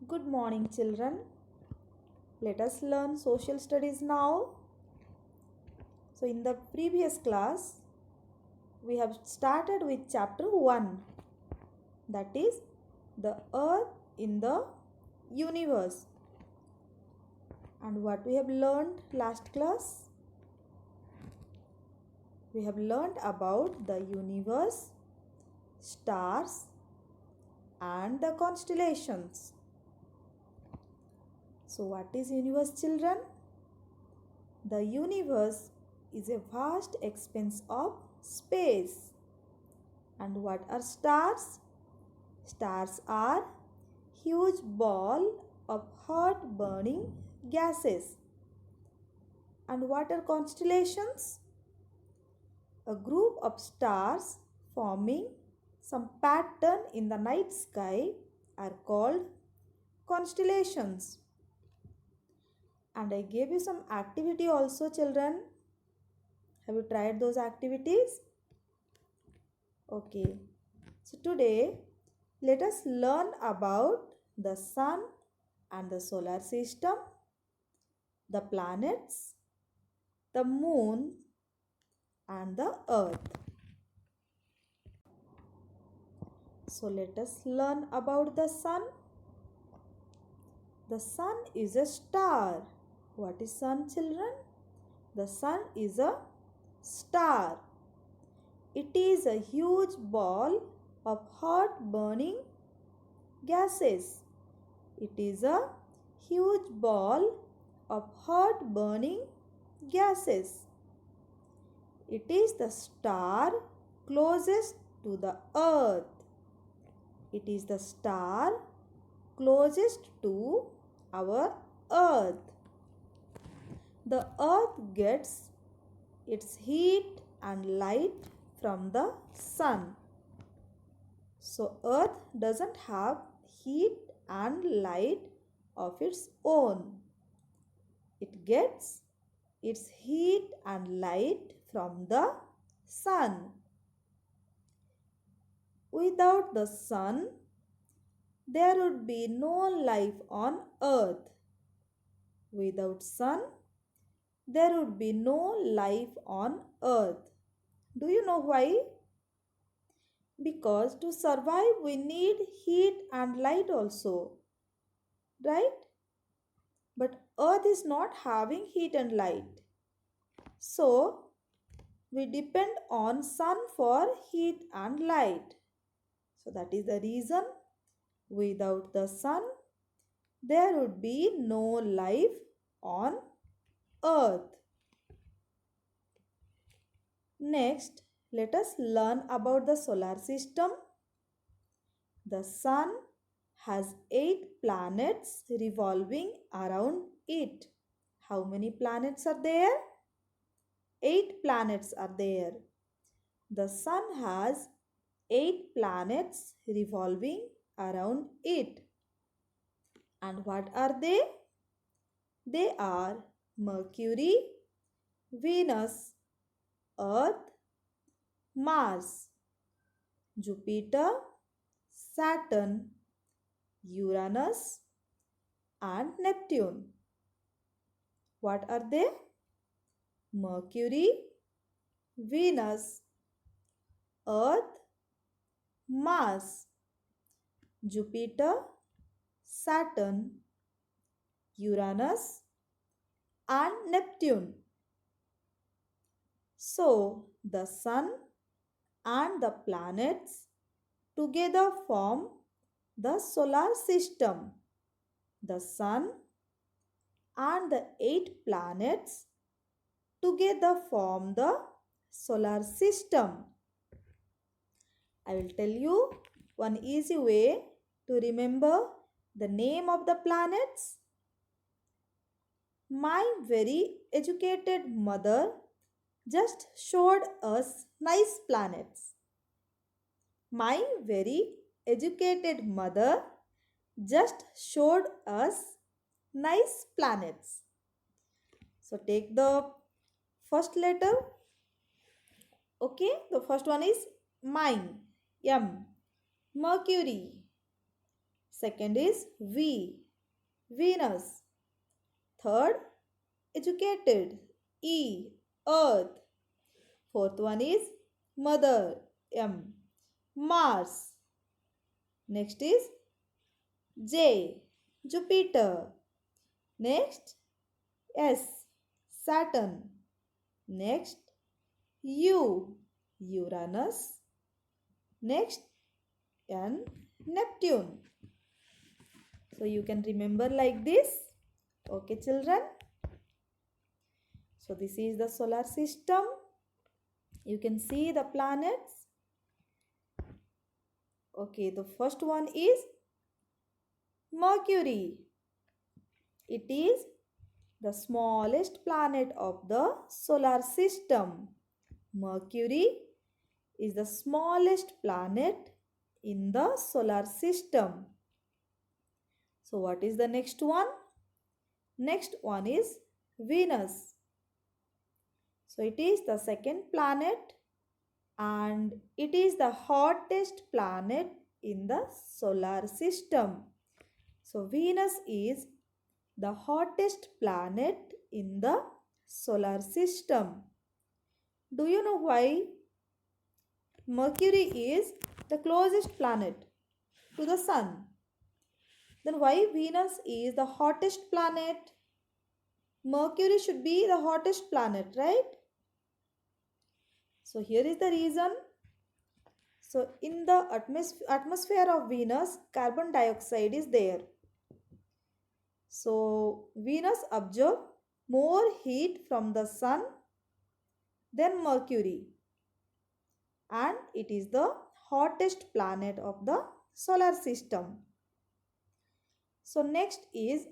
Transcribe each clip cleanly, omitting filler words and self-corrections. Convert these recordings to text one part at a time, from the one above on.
Good morning, children. Let us learn social studies now. So, in the previous class, we have started with chapter 1, that is the earth in the universe. And what we have learned last class? We have learned about the universe, stars, and the constellations. So, what is universe, children? The universe is a vast expanse of space. And what are stars? Stars are huge ball of hot burning gases. And what are constellations? A group of stars forming some pattern in the night sky are called constellations. And I gave you some activity also, children. Have you tried those activities? Okay. So today, let us learn about the sun and the solar system, the planets, the moon, and the earth. So let us learn about the sun. The sun is a star. What is sun, children? The sun is a star. It is a huge ball of hot burning gases. It is a huge ball of hot burning gases. It is the star closest to the earth. It is the star closest to our earth. The earth gets its heat and light from the sun. So earth doesn't have heat and light of its own. It gets its heat and light from the sun. Without the sun, there would be no life on earth. Without sun, there would be no life on earth. Do you know why? Because to survive we need heat and light also, right? But earth is not having heat and light. So we depend on sun for heat and light. So that is the reason without the sun there would be no life on earth. Next, let us learn about the solar system. The sun has 8 planets revolving around it. How many planets are there? 8 planets are there. The sun has 8 planets revolving around it. And what are they? They are Mercury, Venus, Earth, Mars, Jupiter, Saturn, Uranus, and Neptune. What are they? Mercury, Venus, Earth, Mars, Jupiter, Saturn, Uranus, and Neptune. So, the sun and the planets together form the solar system. The sun and the 8 planets together form the solar system. I will tell you one easy way to remember the name of the planets. My very educated mother just showed us nice planets. My very educated mother just showed us nice planets. So take the first letter. Okay, the first one is mine. M. Mercury. Second is V, Venus. Third, educated, E, Earth. Fourth one is Mother, M, Mars. Next is J, Jupiter. Next, S, Saturn. Next, U, Uranus. Next, N, Neptune. So you can remember like this. Okay, children. So this is the solar system. You can see the planets. Okay, the first one is Mercury. It is the smallest planet of the solar system. Mercury is the smallest planet in the solar system. So what is the next one? Next one is Venus. So it is the second planet and it is the hottest planet in the solar system. So Venus is the hottest planet in the solar system. Do you know why Mercury is the closest planet to the sun? Then why Venus is the hottest planet? Mercury should be the hottest planet, right? So here is the reason. So in the atmosphere of Venus, carbon dioxide is there. So Venus absorbs more heat from the sun than Mercury. And it is the hottest planet of the solar system. So next is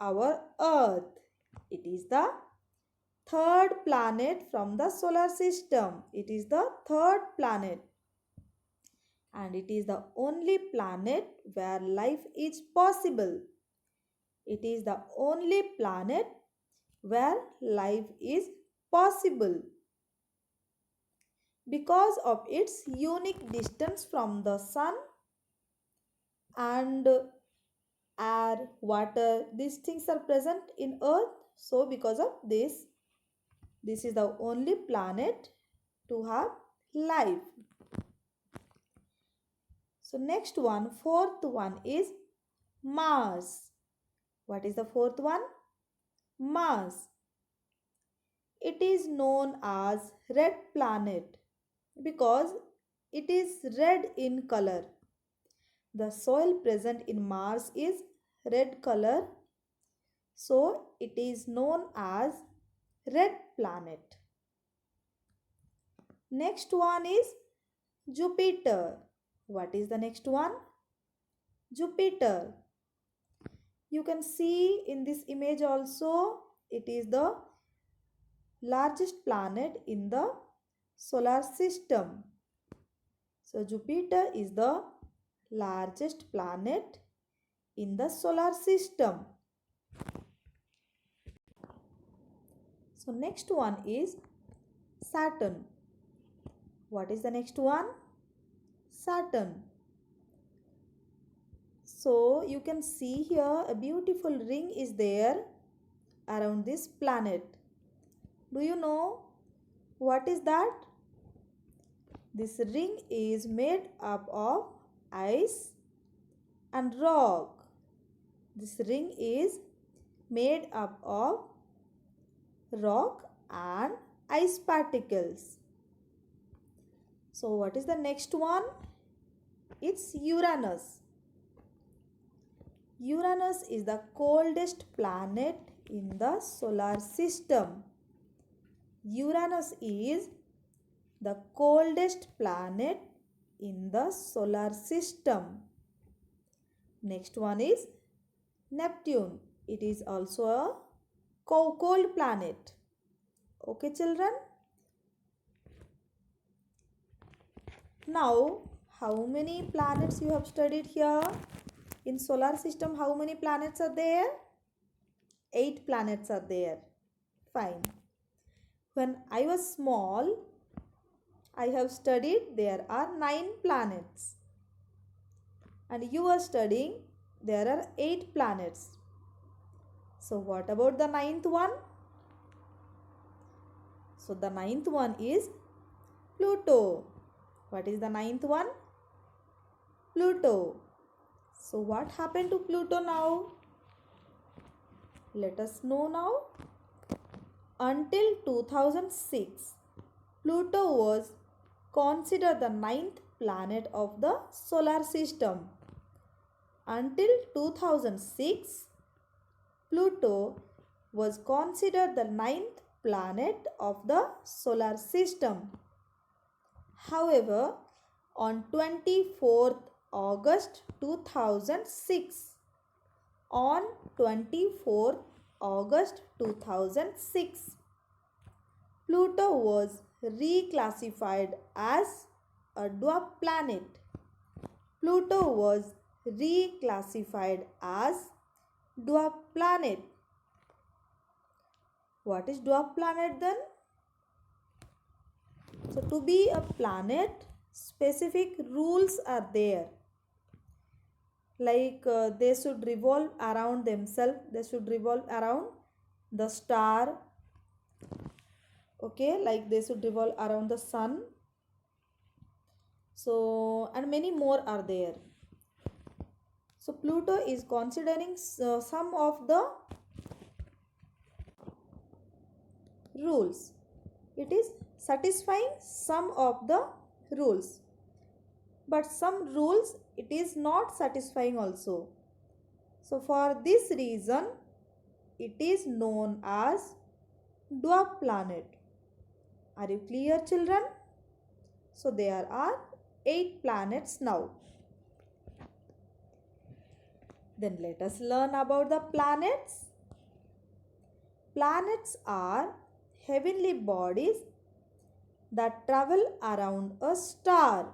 our Earth. It is the third planet from the solar system. It is the third planet. And it is the only planet where life is possible. It is the only planet where life is possible. Because of its unique distance from the sun and air, water, these things are present in Earth. So because of this is the only planet to have life. So next one, fourth one is Mars. What is the fourth one? Mars. It is known as red planet because it is red in color. The soil present in Mars is red color. So it is known as red planet. Next one is Jupiter. What is the next one? Jupiter. You can see in this image also, it is the largest planet in the solar system. So Jupiter is the largest planet in the solar system. So next one is Saturn. What is the next one? Saturn. So you can see here a beautiful ring is there around this planet. Do you know what is that? This ring is made up of ice and rock. This ring is made up of rock and ice particles. So what is the next one? It's Uranus. Uranus is the coldest planet in the solar system. Uranus is the coldest planet in the solar system. Next one is Neptune. It is also a cold planet. Okay, children? Now, how many planets you have studied here? In solar system, how many planets are there? 8 planets are there. Fine. When I was small, I have studied there are 9 planets. and you are studying there are 8 planets. So what about the ninth one? So the ninth one is Pluto. What is the ninth one? Pluto. So what happened to Pluto now? Let us know now. Until 2006, Pluto was considered the ninth planet of the solar system. Until 2006, Pluto was considered the ninth planet of the solar system. However, on 24th August 2006, on 24th August 2006, Pluto was reclassified as a dwarf planet. Pluto was reclassified as dwarf planet. What is dwarf planet then? So to be a planet, specific rules are there. Like they should revolve around themselves. They should revolve around the star. Okay, like they should revolve around the sun. So, and many more are there. So Pluto is considering some of the rules. It is satisfying some of the rules. But some rules it is not satisfying also. So for this reason, it is known as dwarf planet. Are you clear, children? So there are 8 planets now. Then let us learn about the planets. Planets are heavenly bodies that travel around a star.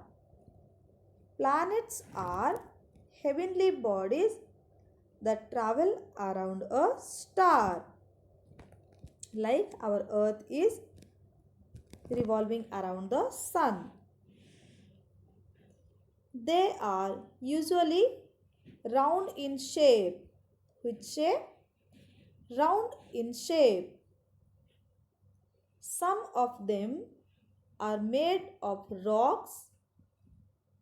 Planets are heavenly bodies that travel around a star. Like our earth is revolving around the sun. They are usually round in shape. Which shape? Round in shape. Some of them are made of rocks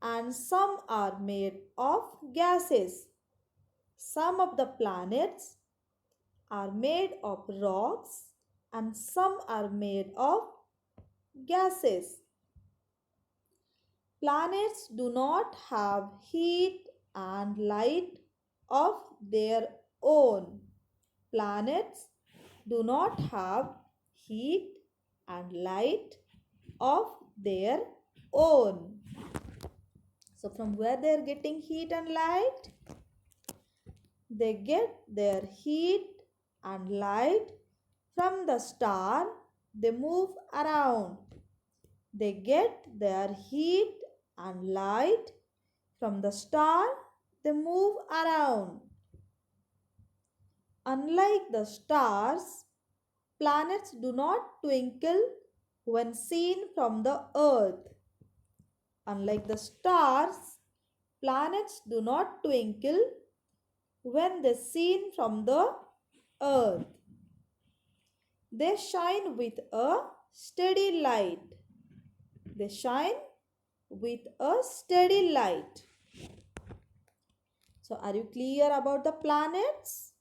and some are made of gases. Some of the planets are made of rocks and some are made of gases. Planets do not have heat and light of their own. Planets do not have heat and light of their own. So from where they are getting heat and light? They get their heat and light from the star they move around. They get their heat and light from the star they move around. Unlike the stars, planets do not twinkle when seen from the earth. Unlike the stars, planets do not twinkle when they seen from the earth. They shine with a steady light. They shine with a steady light. So are you clear about the planets?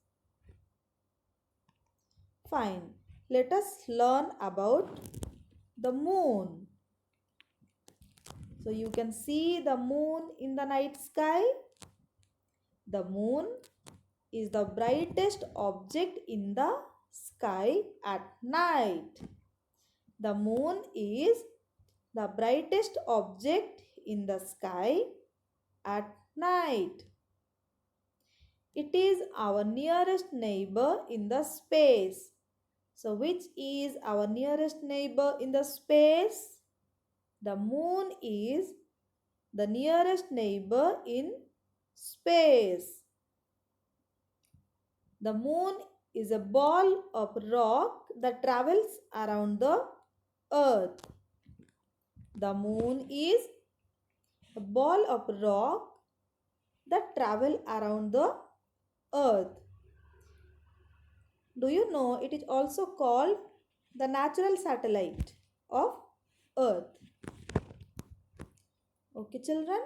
Fine. Let us learn about the moon. So you can see the moon in the night sky. The moon is the brightest object in the sky at night. The moon is the brightest object in the sky at night. It is our nearest neighbor in the space. So which is our nearest neighbor in the space? The moon is the nearest neighbor in space. The moon is a ball of rock that travels around the earth. The moon is a ball of rock that travel around the earth. Do you know it is also called the natural satellite of earth? Okay, children.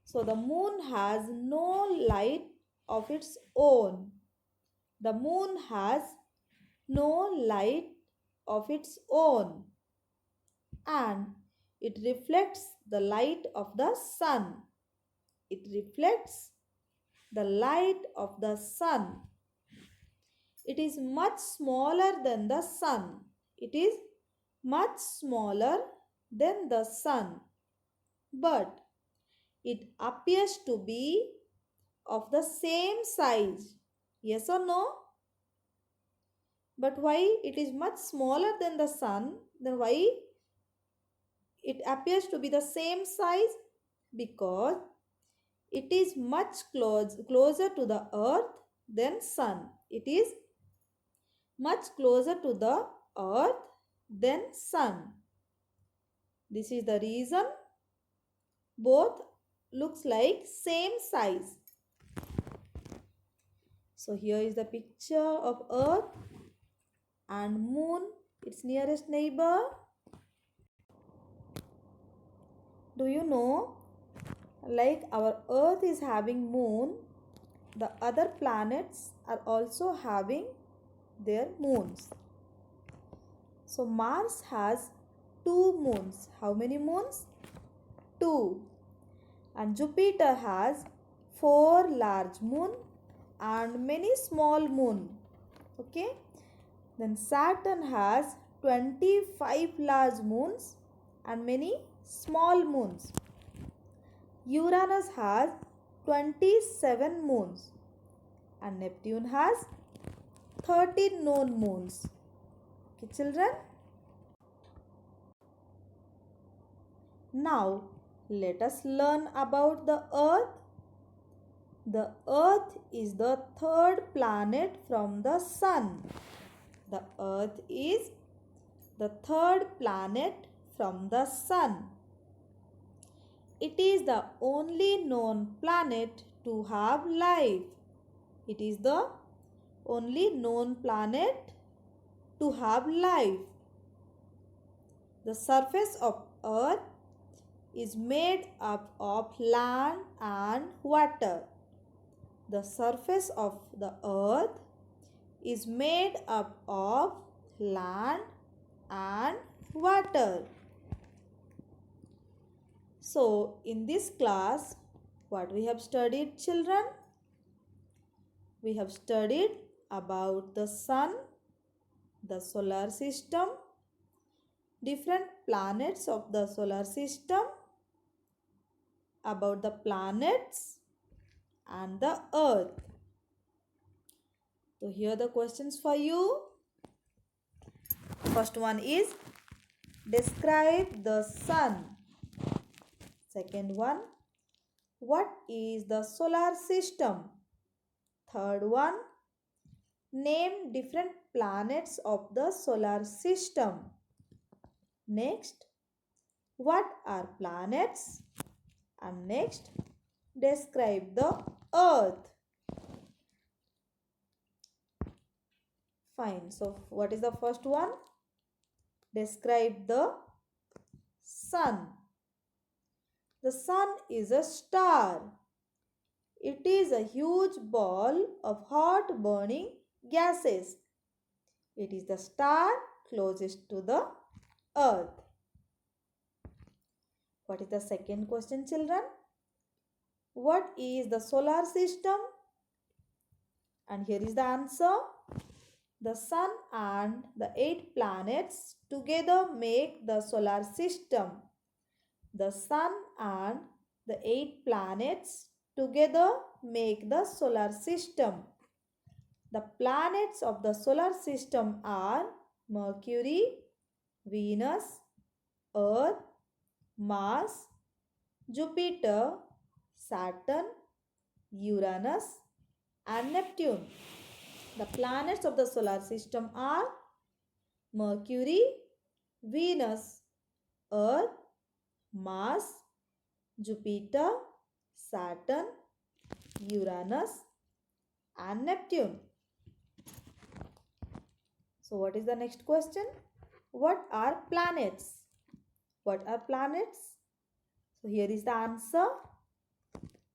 So the moon has no light of its own. The moon has no light of its own, and it reflects the light of the sun. It reflects the light of the sun. It is much smaller than the sun. It is much smaller than the sun, but it appears to be of the same size. Yes or no? But why it is much smaller than the sun? Then why it appears to be the same size? Because it is much closer to the earth than sun. It is much closer to the earth than sun. This is the reason both looks like same size. So here is the picture of earth and moon, its nearest neighbor. Do you know, like our earth is having moon, the other planets are also having their moons. So Mars has 2 moons. How many moons? 2. And Jupiter has 4 large moon and many small moon. Okay. Then Saturn has 25 large moons and many small moons. Uranus has 27 moons and Neptune has 13 known moons. Okay, children. Now let us learn about the earth. The earth is the third planet from the sun. The earth is the third planet from the sun. It is the only known planet to have life. It is the only known planet to have life. The surface of earth is made up of land and water. The surface of the earth is made up of land and water. So, in this class, what we have studied, children? We have studied about the sun, the solar system, different planets of the solar system, about the planets and the earth. So here are the questions for you. First one is describe the sun. Second one, what is the solar system? Third one, name different planets of the solar system. Next, what are planets? And next, describe the earth. Fine. So, what is the first one? Describe the sun. The sun is a star. It is a huge ball of hot burning gases. It is the star closest to the earth. What is the second question, children? What is the solar system? And here is the answer. The sun and the 8 planets together make the solar system. The sun and the 8 planets together make the solar system. The planets of the solar system are Mercury, Venus, Earth, Mars, Jupiter, Saturn, Uranus and Neptune. The planets of the solar system are Mercury, Venus, Earth, Mars, Jupiter, Saturn Uranus and Neptune. So what is the next question? What are planets? What are planets? So here is the answer.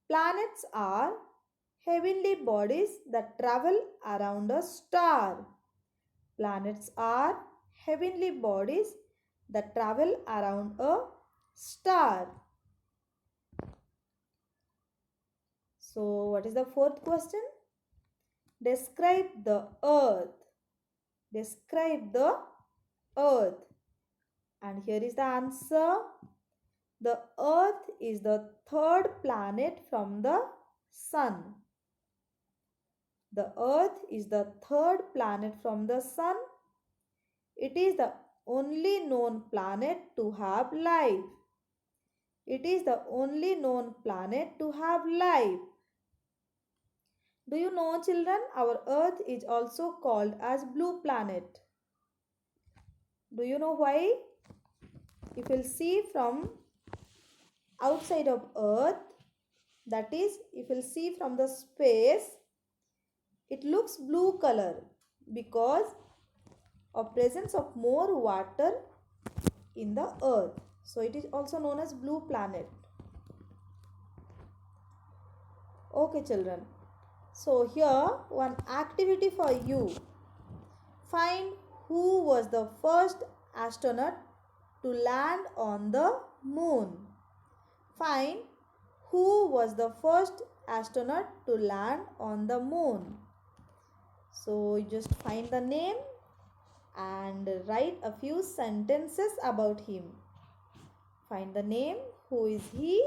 Planets are heavenly bodies that travel around a star. Planets are heavenly bodies that travel around a star. So what is the fourth question? Describe the earth. Describe the earth. And here is the answer. The earth is the third planet from the sun. The earth is the third planet from the sun. It is the only known planet to have life. It is the only known planet to have life. Do you know, children, our earth is also called as blue planet. Do you know why? If you'll see from outside of earth, that is, if you'll see from the space, it looks blue color because of presence of more water in the earth. So it is also known as blue planet. Okay, children. So here one activity for you. Find who was the first astronaut to land on the moon. Find who was the first astronaut to land on the moon. So you just find the name and write a few sentences about him. Find the name, who is he,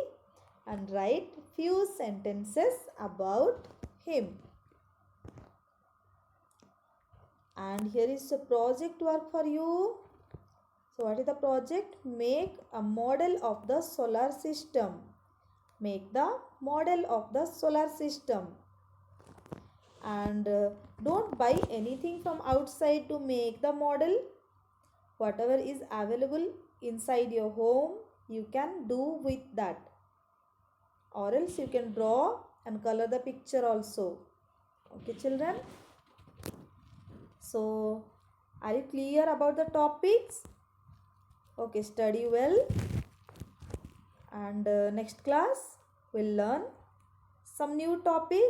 and write few sentences about him. And here is a project work for you. So what is the project? Make a model of the solar system. Make the model of the solar system. And don't buy anything from outside to make the model. Whatever is available inside your home, you can do with that. Or else you can draw and color the picture also. Okay, children? So, are you clear about the topics? Okay, study well. And next class, we'll learn some new topic.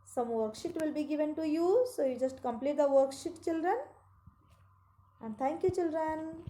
Some worksheet will be given to you. So, you just complete the worksheet, children. And thank you, children.